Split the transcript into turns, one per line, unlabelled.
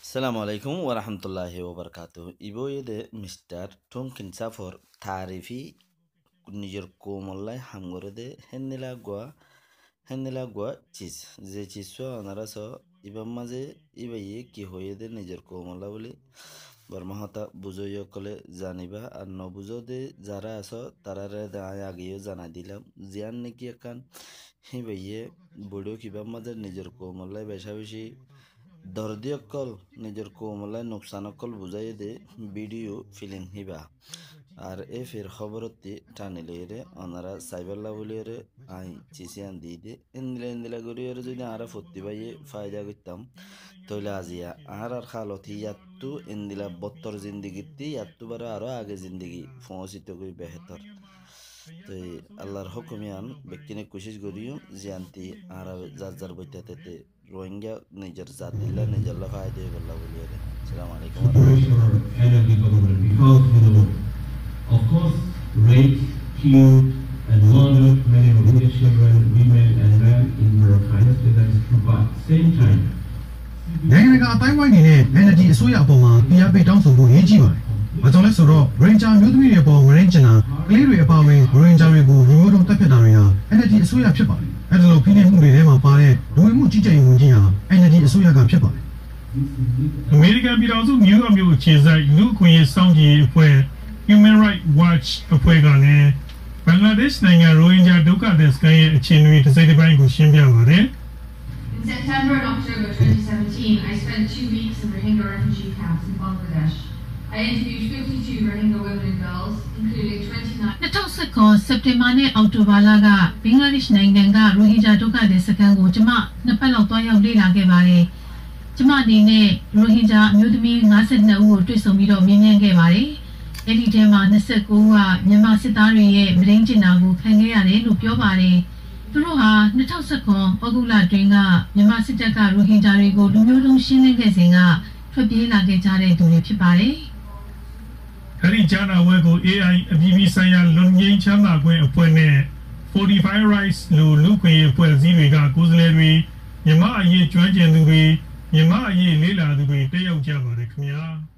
السلام عليكم ورحمة الله وبركاته. إبوي مستر تومكن سافر تعريفي نيجر كوم الله حمغرد هنلا غوا چیز زي چیزو أنارسو إبا مازه إبا كي هوي نيجر كوم الله ولي برمهاتا بوزو كله زانيبا আর নবুজো যারা আছো তারারে আগেও জানা দিলাম জিয়ান নাকি কান হিবাইয়ে বড় কিবা মাঝে নিজের কোমলাই বেশা বেশি দরদি অকল নিজের কোমলাই নুকসান অকল বুঝাই দে ভিডিও ফিলিং হিবা আর এ ফের খবরতি টানিলে রে ওনারা সাইবাল্লা বলিয়ে আই চিসিয়ান দিয়ে দে ইন্দিলা করিয়ে যদি আরা ফতি পাইয়ে ফায়দা করতাম তাহলে আজিয়া আর খালতি ইয়াত্তু ইন্দিলা বত্তর জিন্দিগিতি ইয়াত্তু বারে আরো আগে জিন্দিগি পৌঁছিত করি বেহতর তো আল্লাহর হুকুমিয়ান ব্যক্তিনে কোশিশ করিও জিয়ান্তি আর যার বইতাতে রোহিঙ্গা নিজের জাতিল্লা নিজের ফায়দা বল্লা বলিয়ে রে আসসালামু আলাইকুম
Of course, rape, kill, and murder many Rohingya children, women, and men in Rakhine State. That is true, but at the same time,
နိုင်ငံအတိုင်းဝိုင်းနေနဲ့ NLD အစိုးရအပေါ်မှာတရားပေးတောင်းဆိုဖို့ရည်ကြီးပါတယ်။ဘာကြောင့်လဲဆိုတော့ Ranger မျိုးသမီးတွေပေါ်ဝင်ကျင်တာကလေးတွေအပါအဝင် Ranger တွေကိုလူမျိုးတုံးတက်ဖြတ်တာတွေဟာ NLD အစိုးရဖြစ်ပါတယ်။အဲဒီလိုဖိနှိပ်မှုတွေထဲမှာပါတဲ့လူဝင်မှုကြီးကြပ်ရေးဝန်ကြီးဟာ NLD အစိုးရကဖြစ်ပါတယ်
။အမေရိကန်ပြည်ထောင်စုနယူးယောက်မြို့အခြေစိုက်လူ့အခွင့်အရေးစောင့်ကြည့်ရေးအဖွဲ့ Human Rights Watch အဖွဲ့ကလည်းဘင်္ဂလားဒေ့ရှ်နိုင်ငံရိုဟင်ဂျာဒုက္ခသည်စခန်းရဲ့အခြေအနေတစ်စိတ်တစ်ပိုင်းကိုရှင်းပြပါတယ်။
In September and October 2017, I spent 2 weeks in Rohingya refugee camps in Bangladesh. I interviewed 52 Rohingya women and girls, including 29.
2019 စက်တင်ဘာနဲ့အောက်တိုဘာလကဘင်္ဂလားဒေ့ရှ်နိုင်ငံကရိုဟင်ဂျာဒုက္ခသည်စခန်းကိုကျွန်မနှစ်ပတ်လောက်တွားရောက်လေ့လာခဲ့ပါတယ်။ကျွန်မအနေနဲ့ရိုဟင်ဂျာအမျိုးသမီး52ဦးကိုတွေ့ဆုံပြီးတော့မြင်မြင်ခဲ့ပါတယ်။အဲ့ဒီထဲမှာ29ဦးကမြန်မာစစ်သားတွေရဲ့မရင်းကျင်တာကိုခံခဲ့ရတယ်လို့ပြောပါတယ်။သူတို့ဟာ2019ဩဂုတ်လတွင်ကမြန်မာစစ်တပ်ကရိုဟင်ဂျာတွေကိုလူမျိုးတုံးရှင်းလင်းခဲ့စဉ်ကထွက်ပြေးလာခဲ့ကြတဲ့သူတွေဖြစ်ပါတယ်
။အဲဒီဂျာနာဝဲကို AI အပြည်ပြည်ဆိုင်ရာလွတ်ငြိမ်းချမ်းသာခွင့်အဖွဲ့နဲ့ 45 Rights လူ့ခွင့်ရေးအဖွဲ့အစည်းတွေကကိုယ်စားလှယ်တွေမြန်မာအရေးကျွမ်းကျင်သူတွေမြန်မာအရေးလေ့လာသူတွေတက်ရောက်ကြပါတယ်ခင်ဗျာ။